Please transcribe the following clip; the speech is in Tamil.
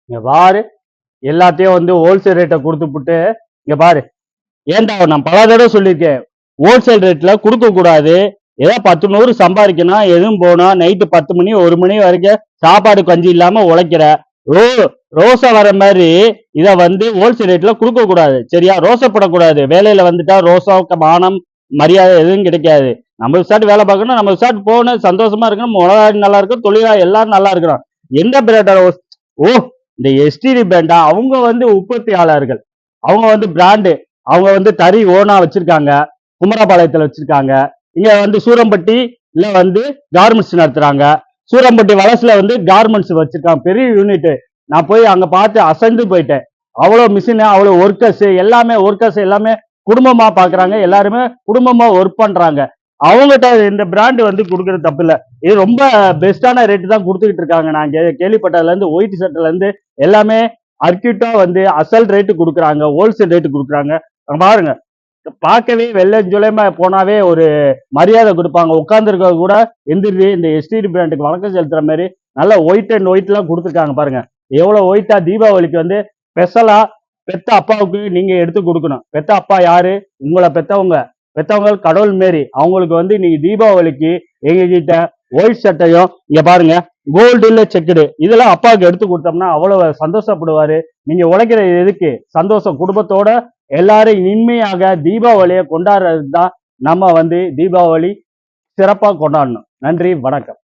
இங்க பாரு, எல்லாத்தையும் வந்து ஹோல்சேல் ரேட்டை கொடுத்துப்புட்டு இங்க பாரு. ஏன்டா நான் பல தடவை சொல்லியிருக்கேன், ஹோல்சேல் ரேட்ல கொடுக்க கூடாது. ஏதோ 10 100 சம்பாதிக்கணும், எதுவும் போகணும். நைட்டு 10 மணி 1 மணி வரைக்கும் சாப்பாடு கஞ்சி இல்லாம உழைக்கிற ரோ ரோசா வர மாதிரி இதை வந்து ஹோல்சேல் ரேட்ல கொடுக்க கூடாது. சரியா? ரோசப்படக்கூடாது. வேலையில வந்துட்டா ரோசம், மானம், மரியாதை எதுவும் கிடைக்காது. நம்ம விசாட்டு வேலை பார்க்கணும், நம்ம விசாட்டு போகணும், சந்தோஷமா இருக்கணும், முதலாளி நல்லா இருக்கும், தொழிலாளி எல்லாரும் நல்லா இருக்கணும். எந்த பிராண்ட்? ஓ, இந்த எஸ்டிடி பிராண்டா? அவங்க வந்து உற்பத்தியாளர்கள், அவங்க வந்து பிராண்டு, அவங்க வந்து தறி ஓனா வச்சிருக்காங்க, குமரபாளையத்துல வச்சிருக்காங்க. இங்க வந்து சூரம்பட்டி இல்ல வந்து கார்மெண்ட்ஸ் நடத்துறாங்க. சூரம்பட்டி வளசுல வந்து கார்மெண்ட்ஸ் வச்சிருக்காங்க, பெரிய யூனிட். நான் போய் அங்க பார்த்து அசந்து போயிட்டேன். அவ்வளவு மிஷின், அவ்வளவு ஒர்க்கர்ஸ் எல்லாமே குடும்பமா பாக்குறாங்க, எல்லாருமே குடும்பமா ஒர்க் பண்றாங்க. அவங்ககிட்ட இந்த பிராண்ட் வந்து கொடுக்கறது தப்பு இல்ல. இது ரொம்ப பெஸ்டான ரேட்டு தான் கொடுத்துக்கிட்டு இருக்காங்க. நான் கேள்விப்பட்டதுல இருந்து ஒயிட் ஷர்ட்ல இருந்து எல்லாமே அர்க்கியூட்டா வந்து அசல் ரேட்டு கொடுக்குறாங்க, ஹோல்சேல் ரேட்டு கொடுக்குறாங்க. பாருங்க, பார்க்கவே வெள்ளஞ்சுலைமா போனாவே ஒரு மரியாதை கொடுப்பாங்க. உட்கார்ந்துருக்க கூட எந்திரி இந்த எஸ்டிடி பிராண்டுக்கு வணக்கம் செலுத்துற மாதிரி நல்ல ஒயிட் அண்ட் ஒயிட் எல்லாம் கொடுத்துருக்காங்க. பாருங்க எவ்வளவு ஒயிட்டா. தீபாவளிக்கு வந்து ஸ்பெஷலா பெத்த அப்பாவுக்கு நீங்க எடுத்து கொடுக்கணும். பெத்த அப்பா யாரு? உங்களை பெத்தவங்க கடவுள் மாரி. அவங்களுக்கு வந்து நீங்க தீபாவளிக்கு எங்க கிட்ட ஒயிட் சட்டையும் இங்க பாருங்க கோல்டுல செக்குடு இதெல்லாம் அப்பாவுக்கு எடுத்து கொடுத்தோம்னா அவ்வளவு சந்தோஷப்படுவாரு. நீங்க உழைக்கிற எதுக்கு சந்தோஷம், குடும்பத்தோட எல்லாரும் இனிமையாக தீபாவளியை கொண்டாடுறது தான் நம்ம வந்து தீபாவளி சிறப்பா கொண்டாடணும். நன்றி, வணக்கம்.